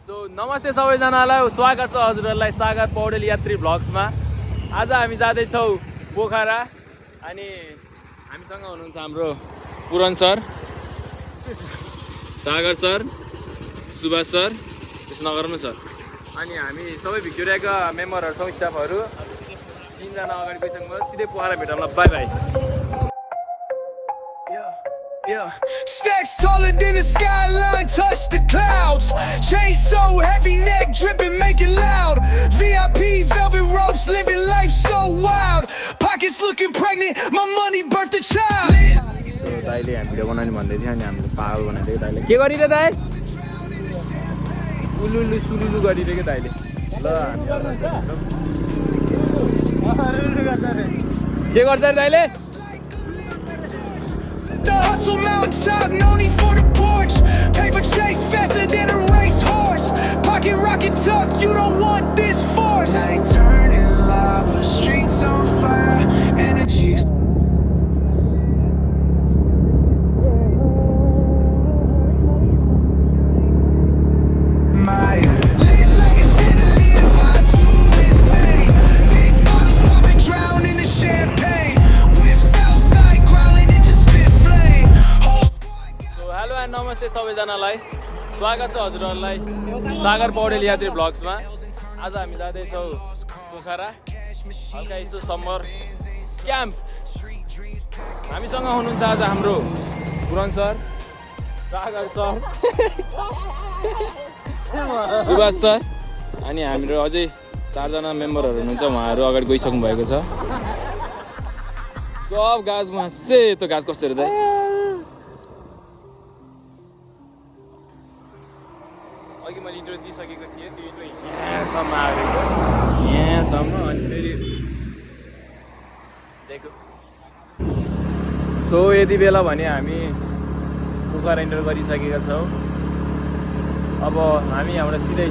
So नमस्ते सबैजनालाई स्वागत छ हजुरहरूलाई सागर पौडेल यात्री भ्लग्समा। आज हामी जाँदैछौँ पोखरा अनि हामीसँग हुनुहुन्छ हाम्रो पुरन सर, सागर सर, सुभाष सर, त्यसो नगर्नु सर अनि हामी सबै भिक्टोरियाका मेम्बरहरू छौँ, स्टाफहरू 3 जना अगाडि गइसक्नु सिधै पोखरा भेटौँला। Bye bye. Yeah, stacks taller than the skyline, touch the clouds. Chain so heavy, neck dripping, make it loud. VIP velvet ropes, living life so wild. Pockets looking pregnant, my money birthed a child. दाइले video बनाउने भन्दै थियो अनि हामीले पागल बनाइदियो दाइले। के गरिदियो दाइ? उलुलु सुलुलु गरिदियो के दाइले। ल के गर्छ रे दाइले? The hustle mountaintop, no need for the porch. Paper chase faster than a racehorse. Pocket rocket tuck, you don't want this force. Night turning lava, streets on fire, energies. My lit like a chandelier, vibe too insane. Big bottles popping, drown in the champagne. Whips outside, growling and just spit flame. Whole squad. So hello and नमस्ते सबैजनालाई, स्वागत छ हजुरहरूलाई सागर पौडेल यात्री भ्लग्समा। आज हामी जाँदैछौँ पोखरा, हल्का यसो समर क्याम्प। हामीसँग हुनुहुन्छ आज हाम्रो पुरन सर, सागर सर, सुभाष सर अनि हाम्रो अझै 4 जना मेम्बरहरू हुनुहुन्छ, उहाँहरू अगाडि गइसक्नु भएको छ। सब गाछमा सेतो गाछ कस्तो हेर्दै अघि मैले इन्ट्रो दिइसकेको थिएँ, त्यो इन्ट्रो यहाँसम्म आएको छ, यहाँसम्म अनि फेरि देखो। सो यति बेला भने हामी पोखरा इन्टर गरिसकेका छौँ। अब हामी हाम्रो सिधै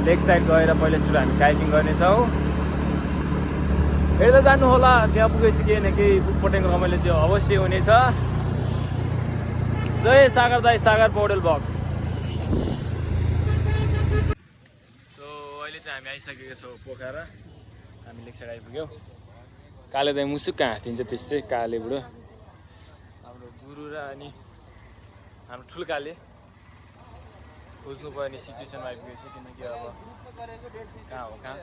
लेक साइड गएर पहिला सुरु हामी काइकिङ गर्नेछौँ। हेर्दै जानु होला, त्यहाँ पुगेपछि केही न केही पुटपटेको रमाइलो चाहिँ अवश्य हुनेछ। जय सागर दाई, सागर पौडेल बक्स। सो अहिले चाहिँ हामी आइसकेका छौँ पोखरा, हामी लेक साइड आइपुग्यौँ। काले दाई मुसुक्क हाँतिन्छ, त्यसै काले बुढो हाम्रो गुरु र अनि हाम्रो ठुल्काले खोज्नुपर्ने सिचुएसनमा आइपुगेको छ, किनकि अब कहाँ हो कहाँ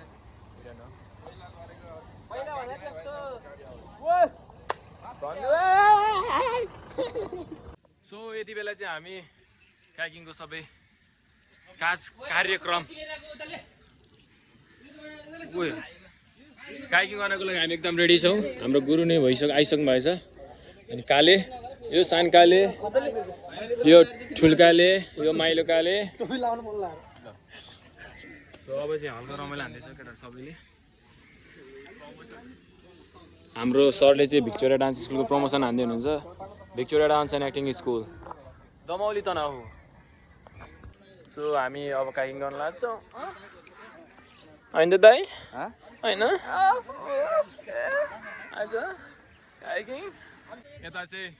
सो यति बेला चाहिँ हामी काइकिङको सबै कार्यक्रम काइकिङ गर्नको लागि हामी एकदम रेडी छौँ। हाम्रो गुरु नै आइसक्नु भएछ अनि काले, यो सान काले, यो ठुल्काले, यो माइलो काले। सो अब चाहिँ हल्का रमाइलो हान्दैछ केटाहरू सबैले। हाम्रो सरले चाहिँ भिक्टोरिया डान्स स्कुलको प्रमोसन हान्दै हुनुहुन्छ, Victoria dance and acting school Damauli Tanahun. So हामी अब काइकिङ गर्न लाग्छौँ, होइन त दाइ? होइन आज काइकिङ यता चाहिँ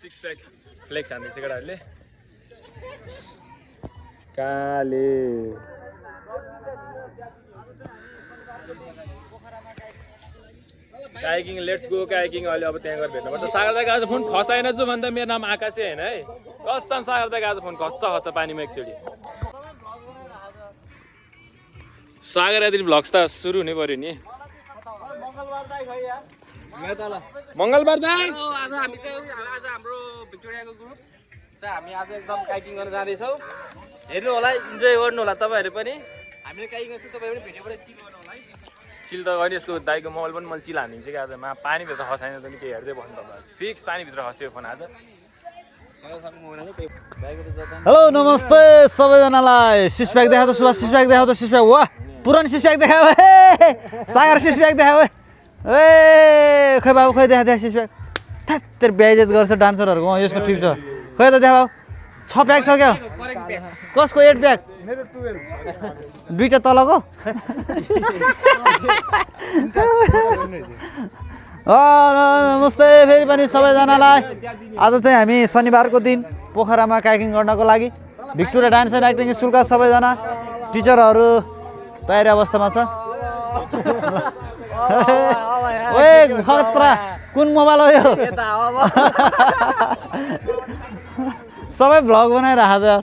6 प्याक फ्लेक्स हान्दैछ केटाहरूले। काले काइकिङ, लेट्स गो काइकिङ। अहिले अब त्यहाँ गएर भेट्नुपर्छ। सागर दाइको आज फोन खसाएन छु भन्दा मेरो नाम आकाशै होइन है, कसम सागर दाइको आज फोन खस्छ पानीमा एकचोटि। सागर यात्री भ्लग्स त सुरु हुनै पर्यो नि। मङ्गलबार दाइ आज हामी चाहिँ आज हाम्रो भिक्टोरियाको ग्रुप चाहिँ हामी आज एकदम काइकिङ गर्न जाँदैछौँ। हेर्नु होला, इन्जोय गर्नु होला तपाईँहरू पनि। हामीले काइकिङ गर्छौँ, तपाईँ पनि भिडियोबाट चिल गर्नु होला है। चिल त गर्ने, यसको दाइको मोबाइल पनि मैले चिल हानिदिन्छु कि आज पानीभित्र खसाएन त नि, केही हेर्दै बस्नु तपाईँहरू। फिक्स पानीभित्र खस्यो फोन आज। हेलो नमस्ते सबैजनालाई। सिक्स प्याक देखाऊ त सुभाष, सिक्स प्याक देखाऊ त, सिक्स प्याक। वाह पुरानो सिक्स प्याक देखाऊ हे, सागर सिक्स प्याक देखाऊ ए। खै बाबु खै देखा सिक्स प्याक। थेर बेइज्जत गर्छ डान्सरहरूको। यसको ठिक छ, खै त देखा बाबु। 6 प्याक छ क्या? कसको 8 प्याक? मेरो 12 दुईटा तलको। नमस्ते फेरि पनि सबैजनालाई। आज चाहिँ हामी शनिबारको दिन पोखरामा काइकिङ गर्नको लागि भिक्टोरिया डान्स एन्ड एक्टिङ स्कुलका सबैजना टिचरहरू तयारी अवस्थामा छ ओए खतरा कुन मोबाइल हो यो सबै भ्लग बनाइरहेको छ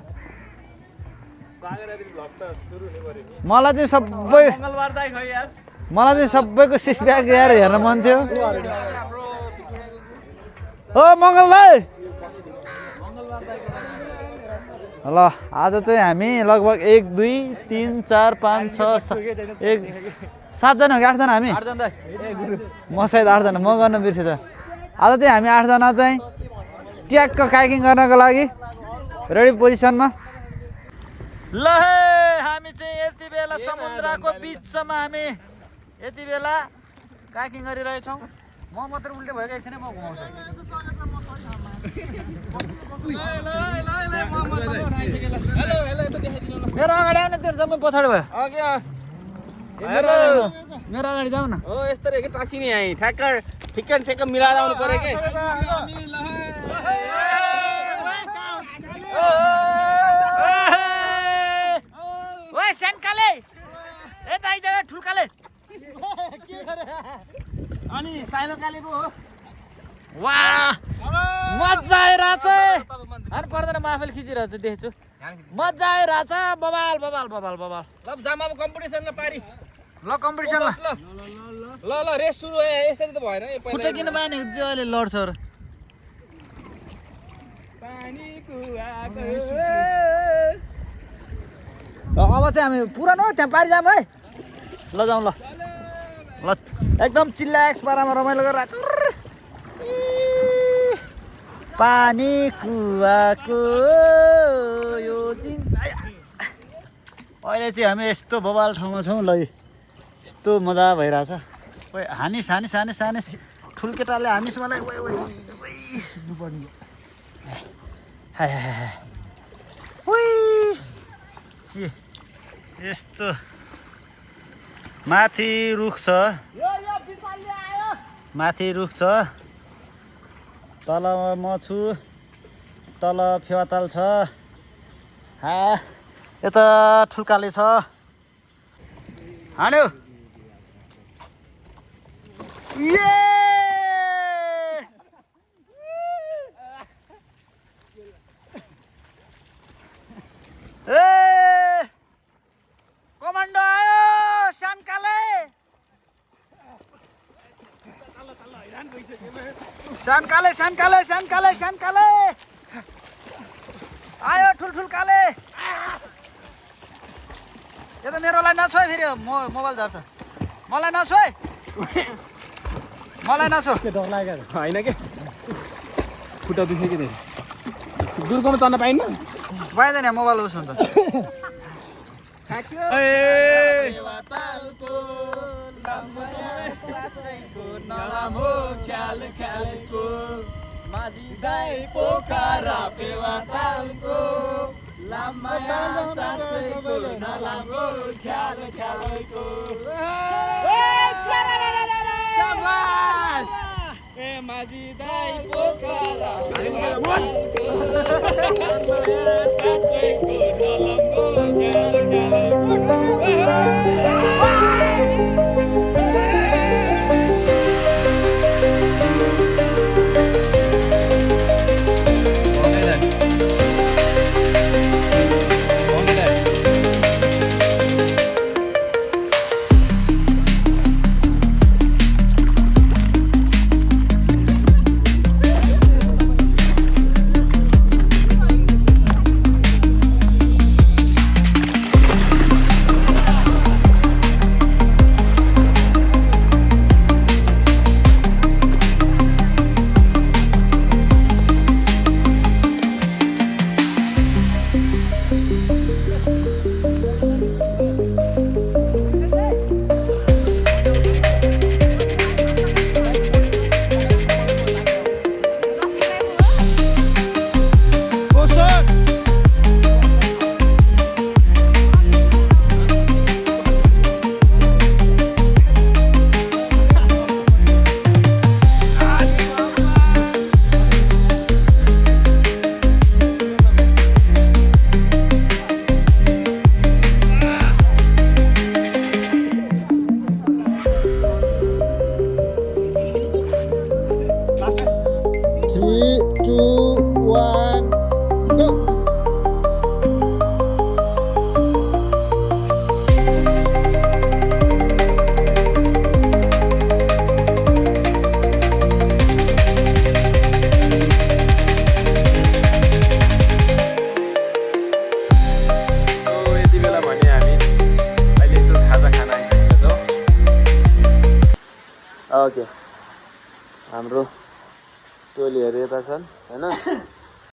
मलाई चाहिँ सबैको सिक्स प्याक यार हेर्न मन थियो हो मङ्गल भाइ ल आज चाहिँ हामी लगभग 1 2 3 4 5 6 7 7जना हो कि 8जना हामी म सायद 8जना म गर्न बिर्सेछ आज चाहिँ हामी 8जना चाहिँ ट्याक्क काइकिङ गर्नको लागि रेडी पोजिसनमा ल हे हामी चाहिँ यति बेला समुद्रको बिचमा हामी यति बेला काइकिङ गरिरहेछौँ म मात्र उल्टे भएको एकछिन म घुमाउँछु मेरो अगाडि आउन त्यो जम्मै पछाडि भयो मेरो अगाडि जाऊ न हो यस्तो रहेछ टाँसिने यहाँ ठिक्क मिलाएर आउनु पर्यो कि ओए सानकाले ए दाइ जग्गा ठुल्काले अनि साइनो कालेको हो वाह मजा आइरहेछ अनि पर्दैन म आफैले खिचिरहेछु देख्छु मजा आइरहेछ बबाल बबाल बबाल बबाल ल जामाको कम्पिटिसन ल पारी ल कम्पिटिसन ल ल रेस सुरु हो यसरी त भएन खुट्टा किन बानेको त्यो अहिले लड्छ र अब चाहिँ हामी पुरानो त्यहाँ पारि जाऊँ है ल जाउँ ल ल एकदम चिल्लाक्स पारामा रमाइलो गरेर पानी कुवाको यो दिन अहिले चाहिँ हामी यस्तो बबाल ठाउँमा छौँ ल यस्तो मजा भइरहेछ ओइ हानिस हानिस हानिस हानिस ठुल्केटाले हानिस मलाई ओइ ओइ हाय हाय हाय ओइ यस्तो माथि रुख छ माथि रुख छ तल म छु तल फेवाताल छ यता ठुल्काले छ हान्यो ए कमान्डो आयो सानकाले सानकाले सानकाले सानकाले सानकाले आयो ठुल्ठुल्काले यो त मेरोलाई नछोए फेरि मोबाइल झर्छ मलाई नछोए मलाई नछो होइन के खुट्टा दुख्ने कि दुर्गमा चढ्न पाइन्न पाइँदैन मोबाइल उस हुन्छ माझी दाई पोखरा 3, 2, 1, go! यति बेला भने हामी अहिले यसो खाजा खान आइसकेका छौँ। ओके हाम्रो टोलीहरू यता छन् होइन।